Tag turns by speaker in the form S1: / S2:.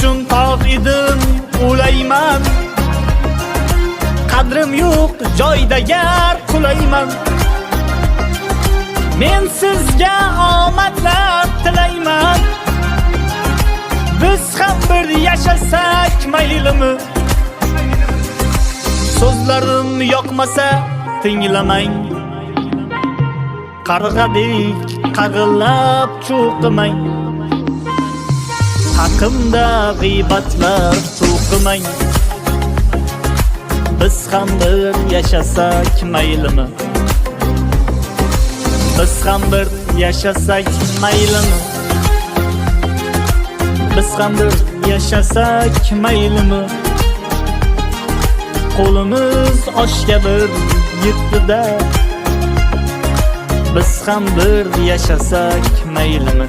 S1: uchun tog' edim o'layman. Qadrim yo'q joyda gar qulayman. Men sizga omadlar tilayman. Biz ham bir yashasak maylimi? So'zlarim yoqmasa tinglamang. Qarg'adek qag'illab cho'qimang. Haqimda g'iybatlar to'qimang. Biz ham bir yashasak maylimi? Biz ham bir yashasak maylimi? Biz ham bir yashasak maylimi? Qo'limiz oshga bir yetdi-da. Biz ham bir yashasak maylimi?